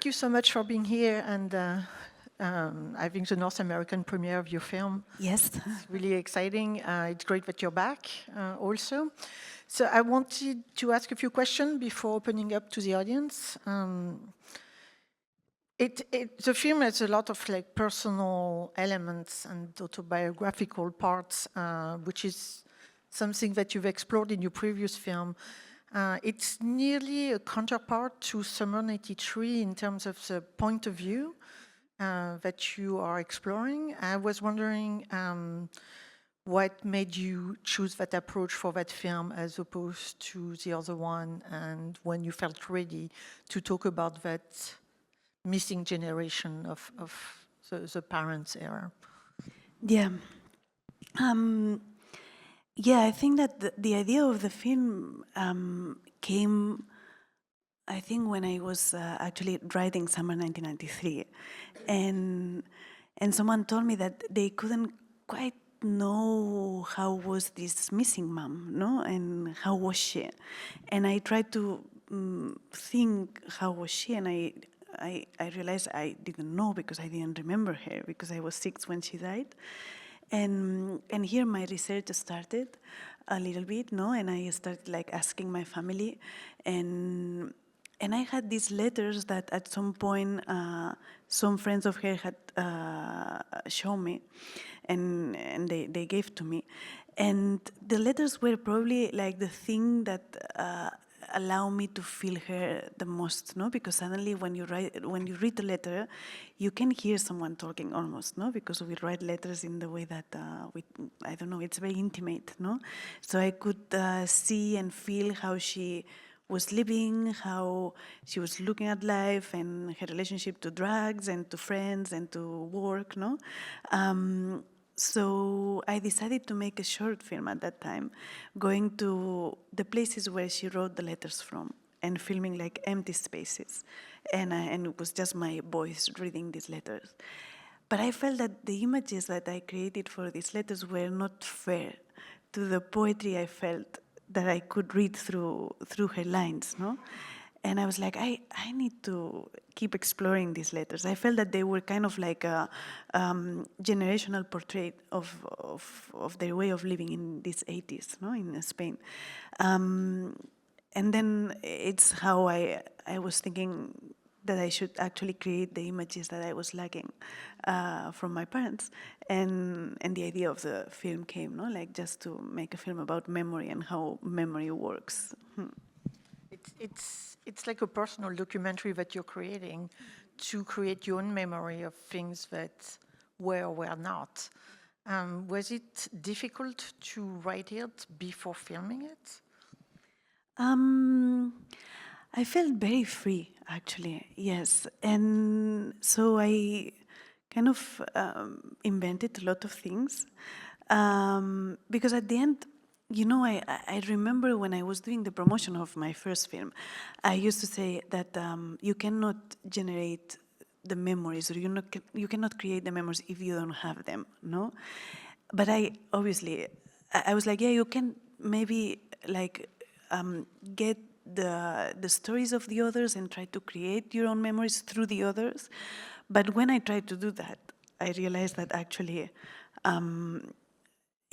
thank you so much for being here and having the North American premiere of your film. Yes. It's really exciting. It's great that you're back also. So I wanted to ask a few questions before opening up to the audience. The film has a lot of like personal elements and autobiographical parts, which is something that you've explored in your previous film. It's nearly a counterpart to Summer 93 in terms of the point of view that you are exploring. I was wondering what made you choose that approach for that film as opposed to the other one, and when you felt ready to talk about that missing generation of the parents' era. Yeah. Yeah, I think that the idea of the film came, I think, when I was actually writing Summer 1993. And someone told me that they couldn't quite know how was this missing mom, no? And how was she? And I tried to think how was she, and I realized I didn't know because I didn't remember her because I was 6 when she died. And here my research started a little bit, no? And I started like asking my family, and I had these letters that at some point some friends of her had shown me, and they gave to me. And the letters were probably like the thing that allow me to feel her the most, no? Because suddenly when you read the letter, you can hear someone talking almost, no? Because we write letters in the way that I don't know, it's very intimate, no? So I could see and feel how she was living, how she was looking at life, and her relationship to drugs and to friends and to work, no? So I decided to make a short film at that time, going to the places where she wrote the letters from and filming like empty spaces. And it was just my voice reading these letters. But I felt that the images that I created for these letters were not fair to the poetry I felt that I could read through her lines, no? And I was like, I need to keep exploring these letters. I felt that they were kind of like a generational portrait of their way of living in these 80s, no, in Spain. And then it's how I was thinking that I should actually create the images that I was lacking from my parents. And the idea of the film came, no, like just to make a film about memory and how memory works. It's like a personal documentary that you're creating to create your own memory of things that were or were not. Was it difficult to write it before filming it? I felt very free, actually, yes. And so I kind of invented a lot of things. Because at the end, you know, I remember when I was doing the promotion of my first film, I used to say that you cannot generate the memories, or you cannot create the memories if you don't have them, no? But I was like, yeah, you can maybe like get the stories of the others and try to create your own memories through the others. But when I tried to do that, I realized that actually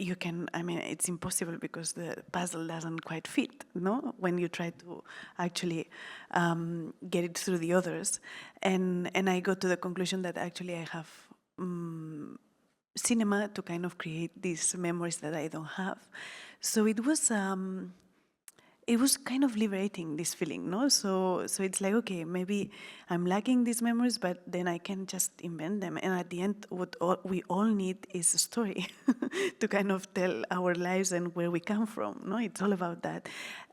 you can, I mean, it's impossible because the puzzle doesn't quite fit, no? When you try to actually get it through the others. And I got to the conclusion that actually I have cinema to kind of create these memories that I don't have. So it was kind of liberating, this feeling, no? So it's like, okay, maybe I'm lacking these memories, but then I can just invent them. And at the end, what we all need is a story to kind of tell our lives and where we come from, no? It's all about that.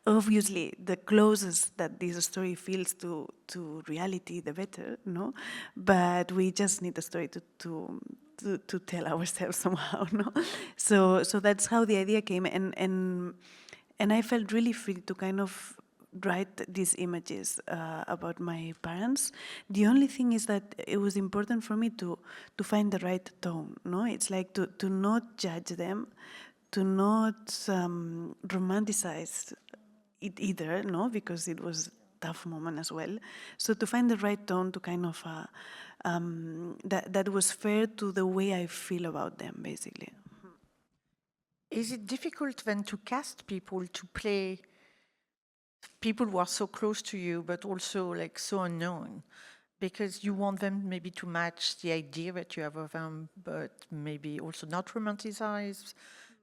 Obviously, the closest that this story feels to reality, the better, no? But we just need a story to tell ourselves somehow, no? So that's how the idea came, and I felt really free to kind of write these images about my parents. The only thing is that it was important for me to find the right tone, no? It's like to not judge them, to not romanticize it either, no? Because it was tough moment as well. So to find the right tone to kind of, that was fair to the way I feel about them, basically. Is it difficult then to cast people to play people who are so close to you, but also like so unknown? Because you want them maybe to match the idea that you have of them, but maybe also not romanticize,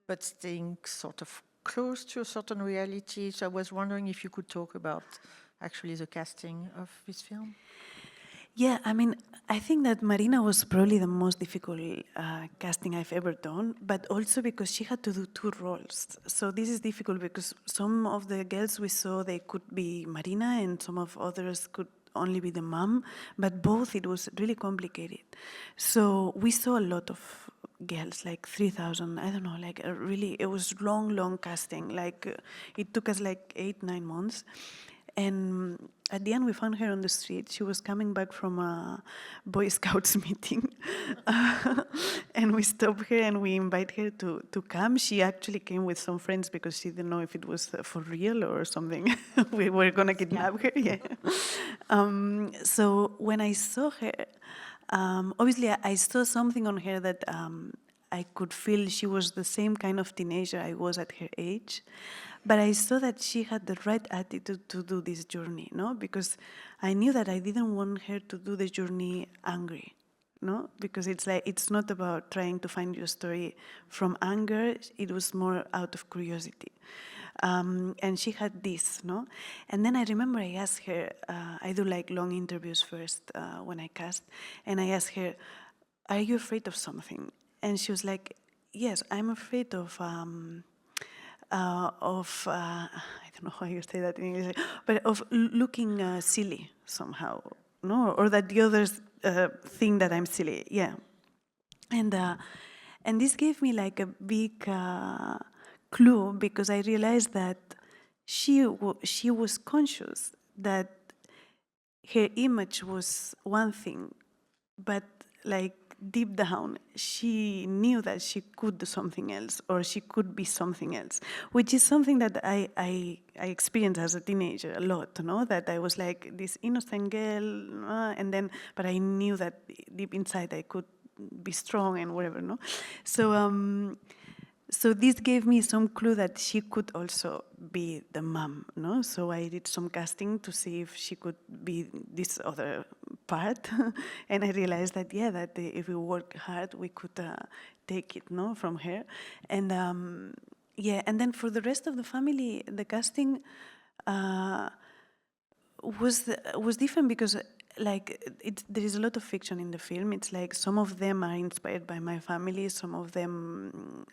but staying sort of close to a certain reality. So I was wondering if you could talk about actually the casting of this film. Yeah, I mean, I think that Marina was probably the most difficult casting I've ever done, but also because she had to do two roles. So this is difficult because some of the girls we saw, they could be Marina, and some of others could only be the mom, but both, it was really complicated. So we saw a lot of girls, like 3,000, I don't know, like really, it was long casting. Like it took us like 8-9 months. And at the end, we found her on the street. She was coming back from a Boy Scouts meeting. And we stopped her and we invited her to come. She actually came with some friends because she didn't know if it was for real or something. We were going to kidnap her, yeah. So when I saw her, obviously I saw something on her that I could feel she was the same kind of teenager I was at her age. But I saw that she had the right attitude to do this journey, no? Because I knew that I didn't want her to do the journey angry, no? Because it's like, it's not about trying to find your story from anger, it was more out of curiosity. And she had this, no? And then I remember I asked her, I do like long interviews first when I cast, and I asked her, are you afraid of something? And she was like, yes, I'm afraid of I don't know how you say that in English, but of looking silly somehow, no? Or that the others think that I'm silly, yeah. And this gave me like a big clue, because I realized that she was conscious that her image was one thing, but like deep down, she knew that she could do something else, or she could be something else, which is something that I experienced as a teenager a lot, no? That I was like this innocent girl, and then, but I knew that deep inside I could be strong and whatever, no? So, so this gave me some clue that she could also be the mom, no? So I did some casting to see if she could be this other part, and I realized that, yeah, that if we work hard, we could take it, no, from her. And yeah, and then for the rest of the family, the casting was different because like there is a lot of fiction in the film. It's like some of them are inspired by my family, some of them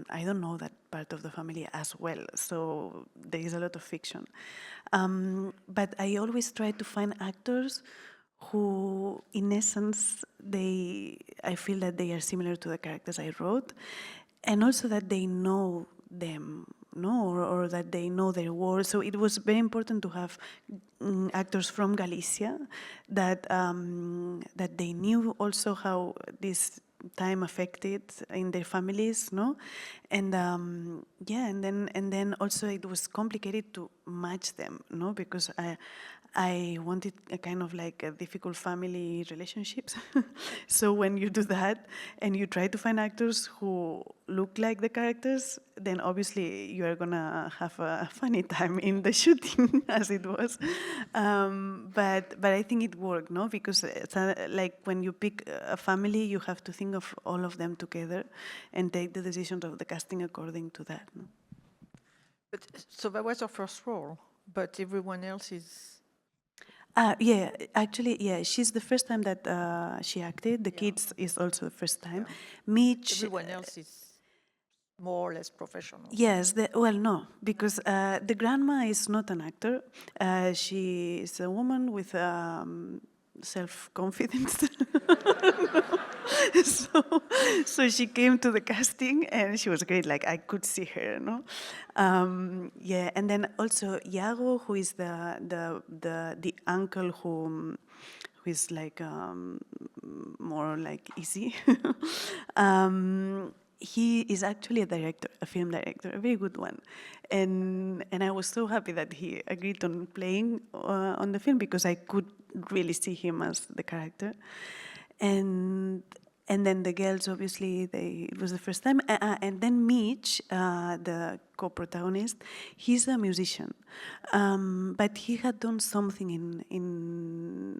I don't know that part of the family as well, so there is a lot of fiction. But I always try to find actors who in essence I feel that they are similar to the characters I wrote, and also that they know them, no, or that they know their world. So it was very important to have actors from Galicia that that they knew also how this time affected in their families, no, and yeah, and then also it was complicated to match them, no, because I wanted a kind of like a difficult family relationships. So when you do that and you try to find actors who look like the characters, then obviously you are gonna have a funny time in the shooting, as it was. But I think it worked, no? Because it's like when you pick a family, you have to think of all of them together and take the decisions of the casting according to that. No? But, so that was her first role, but everyone else is... Yeah, actually, yeah, she's the first time that she acted. The kids is also the first time. Mitch. Everyone else is more or less professional. Yes, well, no, because the grandma is not an actor. She is a woman with self-confidence. So she came to the casting and she was great. Like I could see her, no? Yeah, and then also Iago, who is the uncle who is like more like easy. he is actually a director, a film director, a very good one, and I was so happy that he agreed on playing on the film because I could really see him as the character, and then the girls obviously it was the first time, and then Mitch, the co-protagonist, he's a musician, but he had done something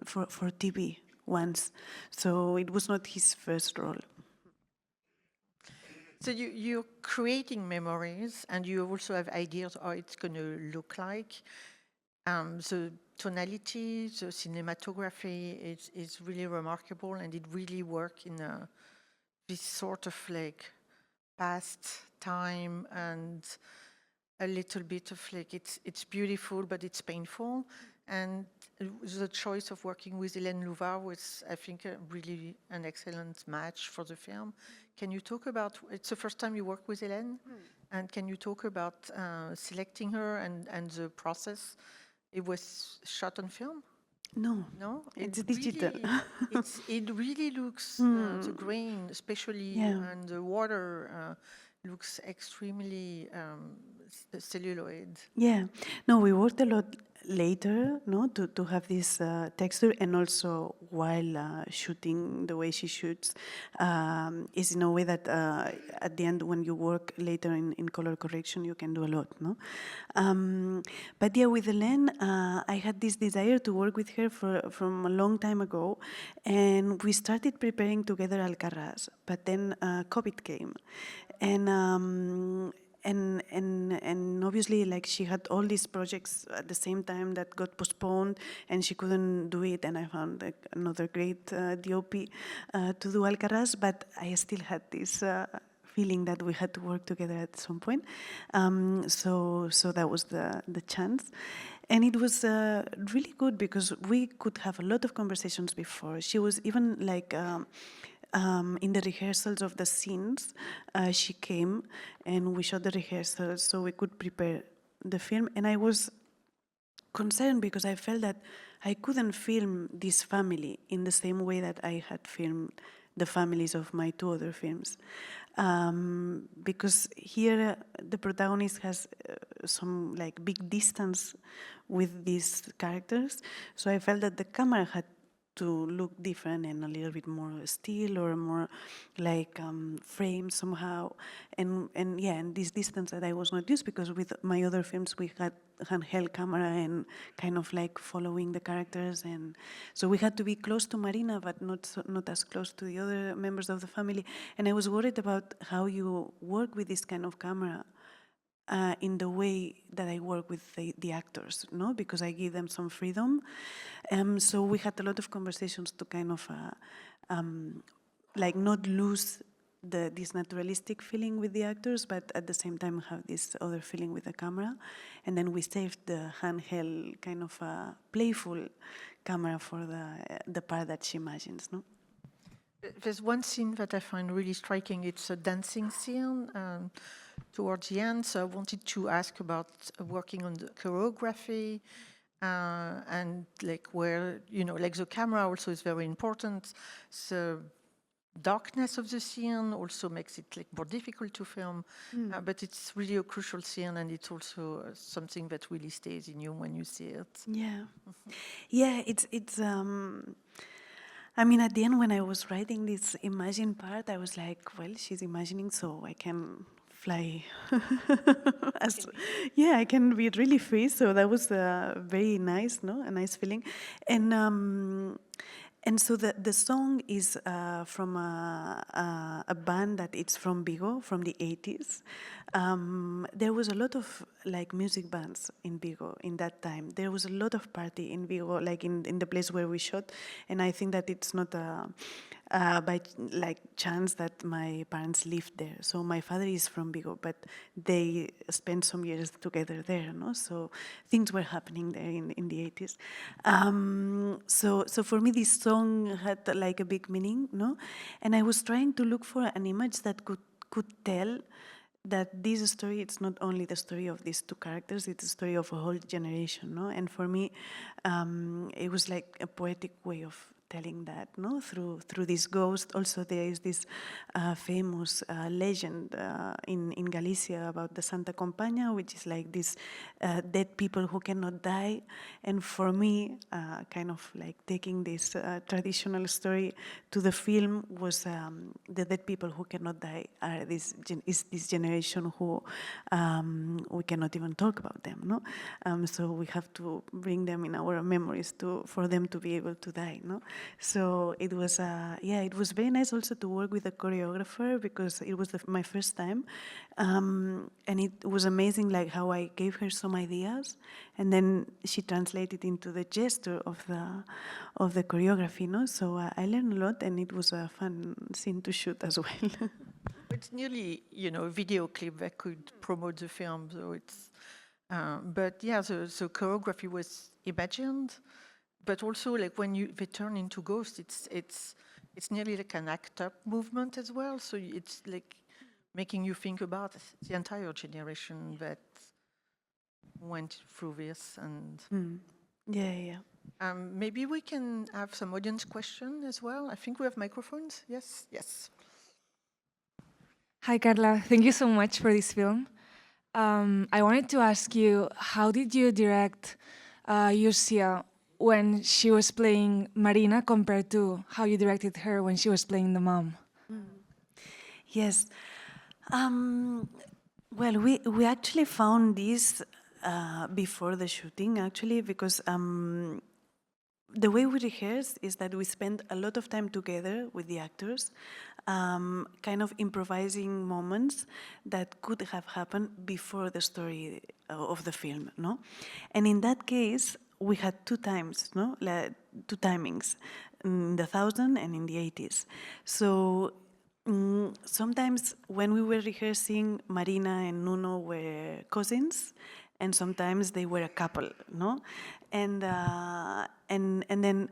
for TV once, so it was not his first role. So you're creating memories, and you also have ideas how it's going to look like. The tonality, the cinematography is really remarkable, and it really works in this sort of like past time, and a little bit of like it's beautiful, but it's painful. And the choice of working with Hélène Louvard was, I think, really an excellent match for the film. Can you talk about, it's the first time you work with Hélène, and can you talk about selecting her and the process? It was shot on film? No, No? it's digital. It really looks, the grain especially, and the water looks extremely celluloid. Yeah, no, we worked a lot later, no, to have this texture, and also while shooting the way she shoots, is in a way that at the end when you work later in color correction, you can do a lot, no? But yeah, with Hélène, I had this desire to work with her from a long time ago, and we started preparing together Alcarràs, but then COVID came, and obviously, like, she had all these projects at the same time that got postponed, and she couldn't do it. And I found like another great DOP to do Alcarràs, but I still had this feeling that we had to work together at some point. So that was the chance. And it was really good because we could have a lot of conversations before. She was even like in the rehearsals of the scenes, she came and we shot the rehearsals so we could prepare the film. And I was concerned because I felt that I couldn't film this family in the same way that I had filmed the families of my two other films. Because here the protagonist has some like big distance with these characters. So I felt that the camera had to look different and a little bit more still or more like framed somehow. And yeah, and this distance that I was not used, because with my other films we had handheld camera and kind of like following the characters, and so we had to be close to Marina but not as close to the other members of the family. And I was worried about how you work with this kind of camera in the way that I work with the actors, no? Because I give them some freedom. So we had a lot of conversations to kind of like not lose this naturalistic feeling with the actors, but at the same time have this other feeling with the camera. And then we saved the handheld kind of playful camera for the part that she imagines, no? There's one scene that I find really striking. It's a dancing scene towards the end. So I wanted to ask about working on the choreography and like where, you know, like the camera also is very important. The darkness of the scene also makes it like more difficult to film, but it's really a crucial scene, and it's also something that really stays in you when you see it. Yeah, yeah. It's I mean, at the end, when I was writing this imagine part, I was like, well, she's imagining, so I can fly. Yeah, I can be really free. So that was very nice, no? A nice feeling. And so the song is from a band that it's from Vigo, from the 80s. There was a lot of like music bands in Vigo in that time. There was a lot of party in Vigo, like in the place where we shot. And I think that it's not by like chance that my parents lived there. So my father is from Vigo, but they spent some years together there, no? So things were happening there in the 80s. So for me, this song had like a big meaning, no? And I was trying to look for an image that could tell that this story, it's not only the story of these two characters, it's the story of a whole generation, no? And for me, it was like a poetic way of telling that, no, through this ghost. Also, there is this famous legend in Galicia about the Santa Compaña, which is like these dead people who cannot die. And for me, kind of like taking this traditional story to the film was the dead people who cannot die are this generation who we cannot even talk about them, no? So we have to bring them in our memories for them to be able to die, no? So it was, it was very nice also to work with a choreographer because it was my first time. And it was amazing like how I gave her some ideas and then she translated into the gesture of the choreography, no? So I learned a lot and it was a fun scene to shoot as well. It's nearly, a video clip that could promote the film, so it's, but yeah, the choreography was imagined, but also like when they turn into ghosts, it's nearly like an act-up movement as well. So it's like making you think about the entire generation that went through this. And Yeah. maybe we can have some audience question as well. I think we have microphones. Yes. Hi, Carla. Thank you so much for this film. I wanted to ask you, how did you direct Yusia when she was playing Marina compared to how you directed her when she was playing the mom? Yes. Well, we actually found this before the shooting, actually, because the way we rehearse is that we spend a lot of time together with the actors, kind of improvising moments that could have happened before the story of the film, no? And in that case, we had two times, no? Two timings, in the 1000 and in the 80s. So sometimes when we were rehearsing, Marina and Nuno were cousins, and sometimes they were a couple, no? And then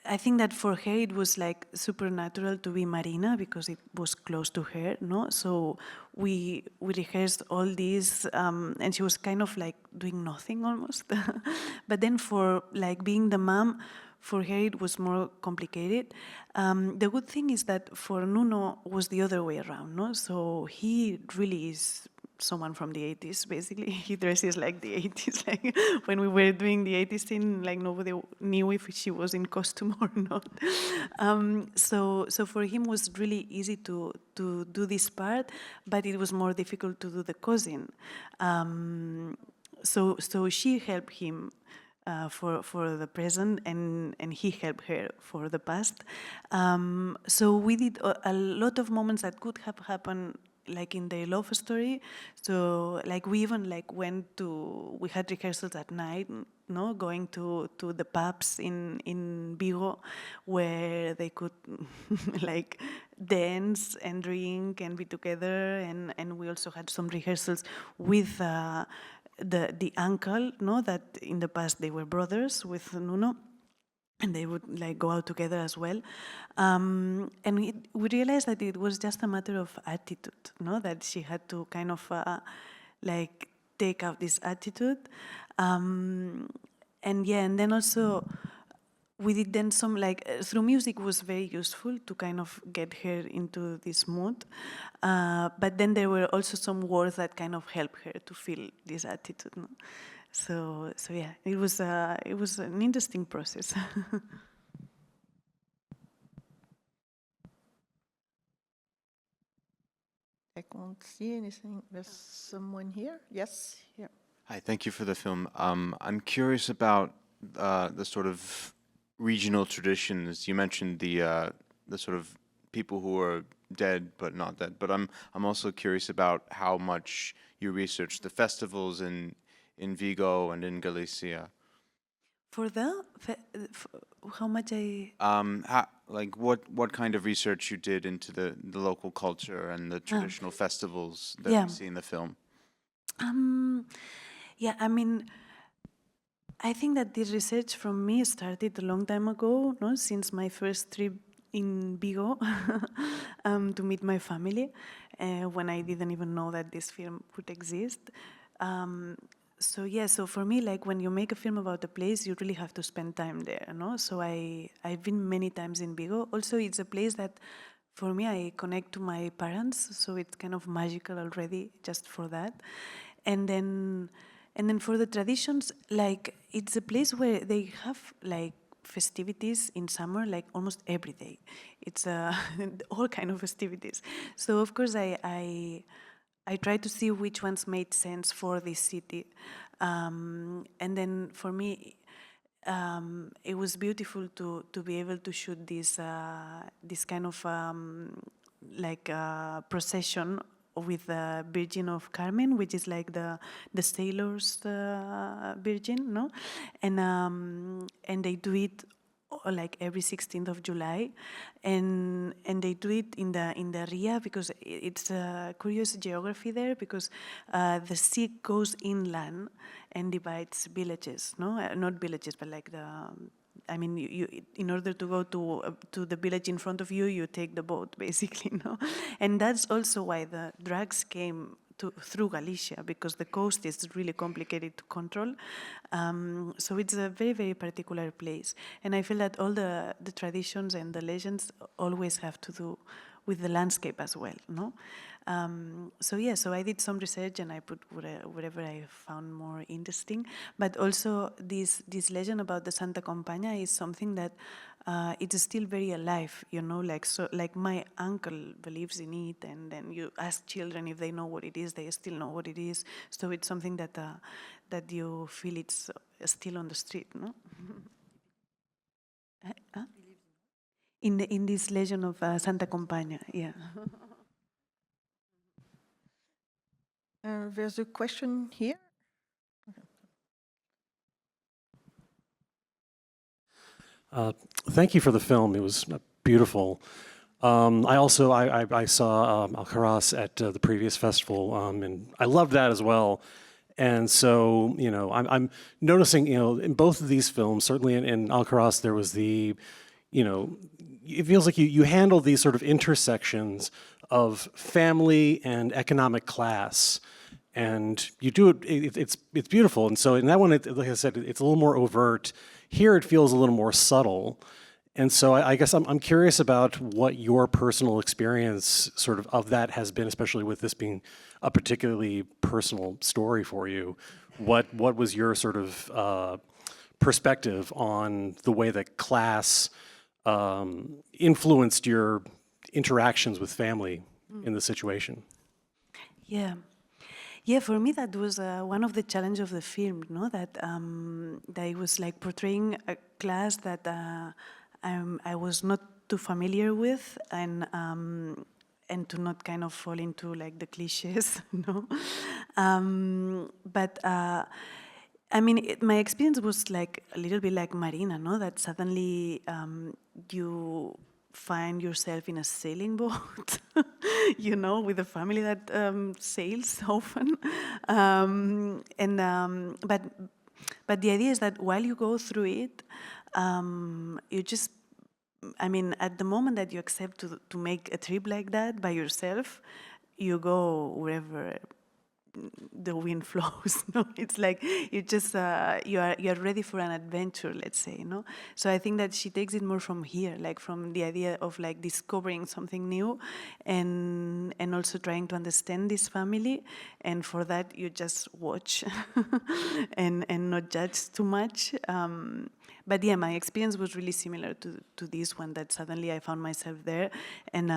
I think that for her it was like supernatural to be Marina because it was close to her, no? So we rehearsed all these, and she was kind of like doing nothing almost. But then for like being the mom, for her it was more complicated. The good thing is that for Nuno was the other way around, no? So he really is someone from the 80s, basically. He dresses like the 80s. Like when we were doing the 80s scene, like nobody knew if she was in costume or not. So for him it was really easy to do this part, but it was more difficult to do the cousin. So she helped him for the present, and he helped her for the past. So we did a lot of moments that could have happened like in their love story. So like we even like we had rehearsals at night, no, going to the pubs in Vigo where they could like dance and drink and be together, and we also had some rehearsals with the uncle, no, that in the past they were brothers with Nuno, and they would like go out together as well. And we realized that it was just a matter of attitude, no, that she had to kind of like take out this attitude. And then also we did then some like through music was very useful to kind of get her into this mood, but then there were also some words that kind of helped her to feel this attitude, no? So yeah, it was an interesting process. I can't see anything. There's someone here. Yes, here. Hi, thank you for the film. I'm curious about the sort of regional traditions. You mentioned the sort of people who are dead but not dead, but I'm also curious about how much you researched the festivals in Vigo and in Galicia. For how much I... like what kind of research you did into the local culture and the traditional festivals that we see in the film? Yeah, I mean, I think that this research from me started a long time ago, no? Since my first trip in Vigo to meet my family, when I didn't even know that this film would exist. So yeah, so for me, like when you make a film about a place, you really have to spend time there, no? So I've been many times in Vigo. Also, it's a place that, for me, I connect to my parents, so it's kind of magical already just for that. And then for the traditions, like it's a place where they have like festivities in summer, like almost every day. It's all kind of festivities. So of course I tried to see which ones made sense for this city. And then for me, it was beautiful to be able to shoot this kind of procession with the Virgin of Carmen, which is like the sailors' Virgin, no? And they do it like every 16th of July, and they do it in the Ria because it's a curious geography there, because the sea goes inland and divides villages, no, not villages, but like I mean, you in order to go to the village in front of you, you take the boat, basically, no, and that's also why the drugs came through Galicia, because the coast is really complicated to control. So it's a very, very particular place. And I feel that all the traditions and the legends always have to do with the landscape as well, no? So yeah, so I did some research and I put whatever I found more interesting. But also this legend about the Santa Compaña is something that it's still very alive, you know, like, so, like my uncle believes in it, and then you ask children if they know what it is, they still know what it is. So it's something that that you feel it's still on the street, no? Huh? In this legend of Santa Compaña, yeah. There's a question here. Thank you for the film. It was beautiful. I also I saw Alcarràs at the previous festival, and I loved that as well. And so, you know, I'm noticing, you know, in both of these films, certainly in Alcarràs, there was the, you know, it feels like you handle these sort of intersections of family and economic class, and you do it. It's beautiful. And so in that one, like I said, it's a little more overt. Here, it feels a little more subtle. And so I guess I'm curious about what your personal experience sort of that has been, especially with this being a particularly personal story for you. What was your sort of perspective on the way that class influenced your interactions with family in the situation? Yeah. Yeah, for me that was one of the challenges of the film, no? That I was like portraying a class that I was not too familiar with, and to not kind of fall into like the cliches, no? But I mean, my experience was like a little bit like Marina, no? That suddenly you find yourself in a sailing boat, you know, with a family that sails often. But the idea is that while you go through it, you just, I mean, at the moment that you accept to make a trip like that by yourself, you go wherever the wind flows. No, it's like you just you're ready for an adventure, let's say. No, so I think that she takes it more from here, like from the idea of like discovering something new, and also trying to understand this family. And for that, you just watch and not judge too much. But yeah, my experience was really similar to this one. That suddenly I found myself there, and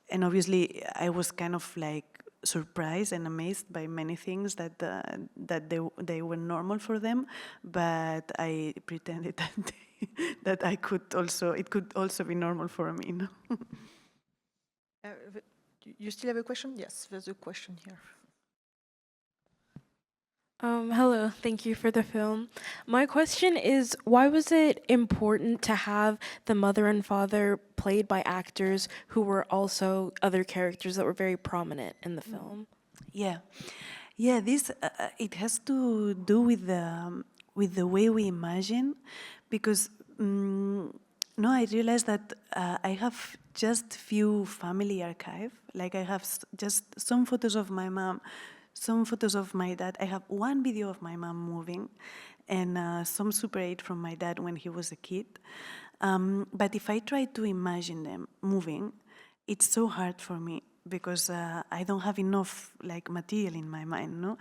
obviously I was kind of like surprised and amazed by many things that they were normal for them, but I pretended that it could also be normal for me. No? You still have a question? Yes, there's a question here. Hello, thank you for the film. My question is, why was it important to have the mother and father played by actors who were also other characters that were very prominent in the film? Yeah, this it has to do with the way we imagine, because no, I realized that I have just few family archive. Like I have just some photos of my mom some photos of my dad. I have one video of my mom moving, and some Super 8 from my dad when he was a kid. But if I try to imagine them moving, it's so hard for me because I don't have enough material in my mind, no?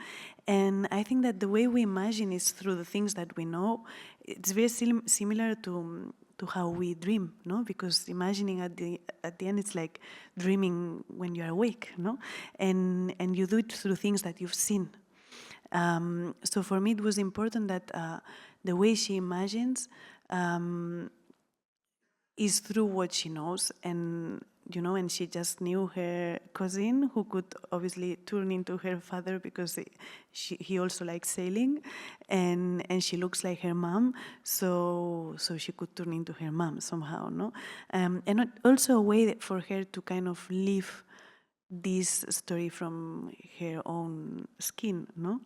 And I think that the way we imagine is through the things that we know. It's very similar to how we dream, no? Because imagining at the end, it's like dreaming when you're awake, no? And you do it through things that you've seen. So for me, it was important that the way she imagines is through what she knows, and she just knew her cousin, who could obviously turn into her father because he also likes sailing, and she looks like her mom, so she could turn into her mom somehow, no? And also a way for her to kind of live this story from her own skin, no?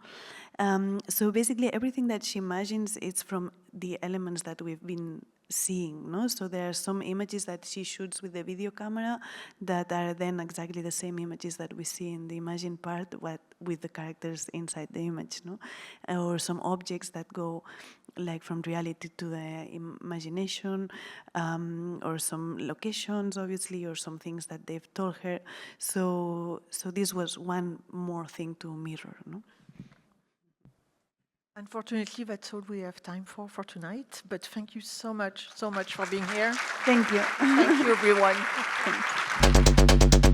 So basically, everything that she imagines is from the elements that we've been seeing, no? So there are some images that she shoots with the video camera that are then exactly the same images that we see in the imagine part, with the characters inside the image, no? Or some objects that go from reality to the imagination, or some locations, obviously, or some things that they've told her. So this was one more thing to mirror, no? Unfortunately, that's all we have time for tonight, but thank you so much for being here. Thank you. Thank you, everyone. Thanks.